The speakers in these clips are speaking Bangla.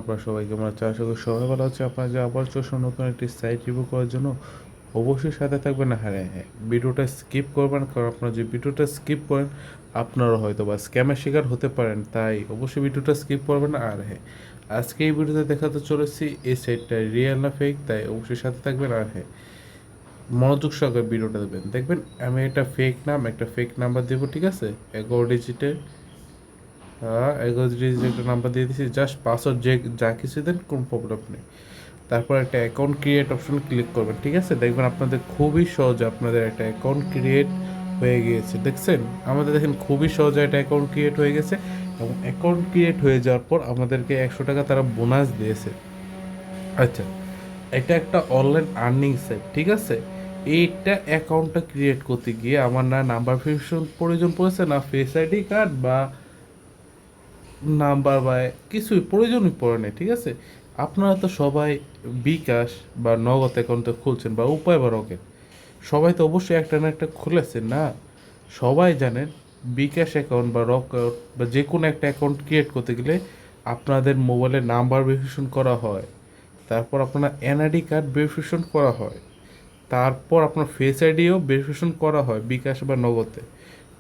আপনারা সবাই কেমন আছেন? আশা করি সবাই ভালো আছে। আপনারা যে আবার চলছে নতুন একটি সাইট রিভিউ করার জন্য অবশ্যই সাথে থাকবেন। হ্যাঁ, ভিডিওটা স্কিপ করবেন, কারণ আপনারা যে ভিডিওটা স্কিপ করেন আপনারা হয়তো বা স্ক্যামের শিকার হতে পারেন, তাই অবশ্যই ভিডিওটা স্কিপ করবেন না। আর হ্যাঁ, আজকে এই ভিডিওতে দেখাতে চলেছি এই সাইটটা রিয়েল না ফেক, তাই অবশ্যই সাথে থাকবেন। আর হ্যাঁ, মনোযোগ সহকারে ভিডিওটা দেখবেন। আমি একটা ফেক নাম্বার দেবো, ঠিক আছে? 11 ডিজিটের 11 ডিজিটের একটা নাম্বার দিয়ে দিচ্ছি। জাস্ট পাসওয়ার্ড যে যা কিছু দেন, কোনো প্রবলেম নেই। তারপর একটা অ্যাকাউন্ট ক্রিয়েট অপশন ক্লিক করবেন, ঠিক আছে? দেখবেন আপনাদের খুবই সহজে আপনাদের একটা অ্যাকাউন্ট ক্রিয়েট হয়ে গিয়েছে। দেখছেন, আমাদের দেখেন খুবই সহজে একটা অ্যাকাউন্ট ক্রিয়েট হয়ে গেছে। এবং অ্যাকাউন্ট ক্রিয়েট হয়ে যাওয়ার পর আমাদেরকে 100 টাকা তারা বোনাস দিয়েছে। আচ্ছা, এটা একটা অনলাইন আর্নিং সাইট, ঠিক আছে? এইটা অ্যাকাউন্টটা ক্রিয়েট করতে গিয়ে আমার না নাম্বার ভেরিফিকেশন প্রয়োজন পড়েছে, না ফেস আইডি কার্ড বা নাম্বার বা কিছুই প্রয়োজনই পড়ে না, ঠিক আছে? আপনারা তো সবাই বিকাশ বা নগদ অ্যাকাউন্টে খুলছেন বা উপায় বা রকেট, সবাই তো অবশ্যই একটা না একটা খুলেছেন না? সবাই জানেন বিকাশ অ্যাকাউন্ট বা রকেট বা যে কোনো একটা অ্যাকাউন্ট ক্রিয়েট করতে গেলে আপনাদের মোবাইলে নাম্বার ভেরিফিকেশন করা হয়, তারপর আপনার এনআইডি কার্ড ভেরিফিকেশন করা হয়, তারপর আপনার ফেস আইডিও ভেরিফিকেশন করা হয় বিকাশ বা নগদে,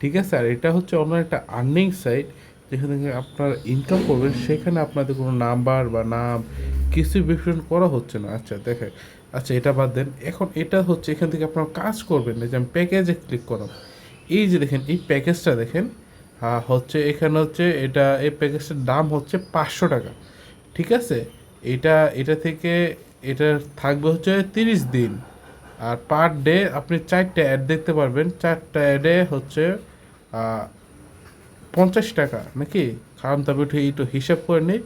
ঠিক আছে? আর এটা হচ্ছে অন্য একটা আর্নিং সাইট, যেখান থেকে আপনারা ইনকাম করবেন, সেখানে আপনাদের কোনো নাম্বার বা নাম কিছুই ভেরিফিকেশন করা হচ্ছে না। আচ্ছা দেখেন, আচ্ছা এটা বাদ দেন, এখন এটা হচ্ছে এখান থেকে আপনারা কাজ করবেন না, যে আমি প্যাকেজে ক্লিক করাম। এই যে দেখেন এই প্যাকেজটা দেখেন, হচ্ছে এখানে হচ্ছে এটা, এই প্যাকেজটার দাম হচ্ছে 500 টাকা, ঠিক আছে? এটা এটা থেকে এটা থাকবে হচ্ছে 30 দিন। আর পার ডে আপনি 4টা অ্যাড দেখতে পারবেন, 4টা অ্যাডে হচ্ছে 50 টাকা নাকি? কারণ তবে একটু হিসাব করে নিই,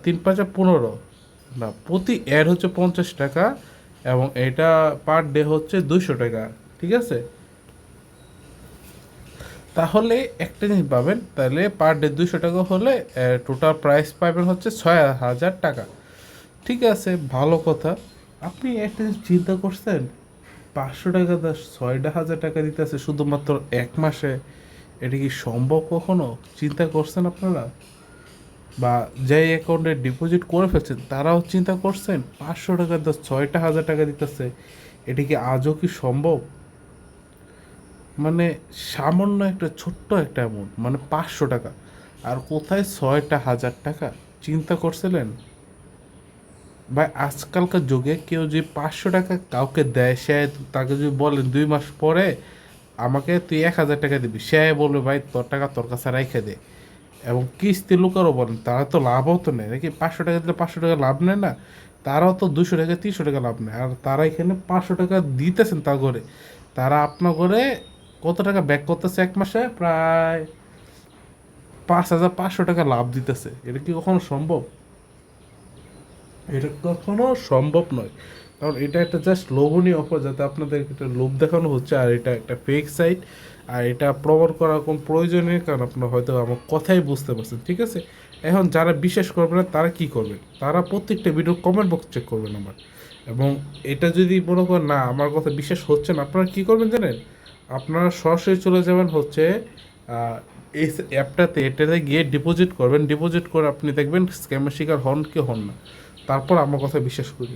3 × 5 = 15, না প্রতি অ্যাড হচ্ছে 50 টাকা, এবং এটা পার ডে হচ্ছে 200 টাকা, ঠিক আছে? তাহলে একটা জিনিস পাবেন, তাহলে পার ডে 200 টাকা হলে টোটাল প্রাইস পাবেন হচ্ছে 6,000 টাকা, ঠিক আছে? ভালো কথা। আপনি একটা জিনিস চিন্তা করছেন, 500 টাকা 6,000 টাকা দিতেছে শুধুমাত্র 1 মাসে? এটা কি সম্ভব কখনো? চিন্তা করছেন আপনারা? বা যেই অ্যাকাউন্টে ডিপোজিট করে ফেলছেন তারাও চিন্তা করছেন 500 টাকা 6,000 টাকা দিতেছে? এটা কি আজও কি সম্ভব? মানে সামান্য একটা ছোট্ট একটা অ্যামাউন্ট, মানে 500 টাকা, আর কোথায় 6,000 টাকা? চিন্তা করছিলেন? বা আজকালকার যুগে কেউ যে 500 টাকা কাউকে দেয়, সে তাকে যদি বলেন 2 মাস পরে আমাকে তুই 1,000 টাকা দিবি, সে বলবে ভাই তোর টাকা তোর কাছে রাইখে দে। এবং কিস্তি লোকেরও বলেন, তারা তো লাভও তো নেয় নাকি? 500 টাকা দিলে 500 টাকা লাভ নেয় না? তারাও তো 200 টাকা 300 টাকা লাভ নেয়, আর তারা এখানে 500 টাকা দিতেছেন তা করে। তারা আপনার করে কত টাকা ব্যাক করতেছে 1 মাসে? প্রায় 5,500 টাকা লাভ দিতেছে। এটা কি কখনো সম্ভব? এটা কখনো সম্ভব নয়। কারণ এটা একটা জাস্ট লোভনীয় অফার, যাতে আপনাদের একটা লোভ দেখানো হচ্ছে, আর এটা একটা ফেক সাইট। আর এটা প্রমাণ করার কোনো প্রয়োজন নেই, কারণ আপনারা হয়তো আমার কথাই বুঝতে পারছেন, ঠিক আছে? এখন যারা বিশ্বাস করবে না তারা কি করবেন? তারা প্রত্যেকটা ভিডিও কমেন্ট বক্স চেক করবেন আমার। এবং এটা যদি মনে করেন না আমার কথা বিশ্বাস হচ্ছে না, আপনারা কী করবেন জানেন? আপনারা সরাসরি চলে যাবেন হচ্ছে আহ, এই এটাতে গিয়ে ডিপোজিট করবেন। ডিপোজিট করে আপনি দেখবেন স্ক্যামের শিকার হন কি হন না, তারপর আমার কথা বিশ্বাস করি।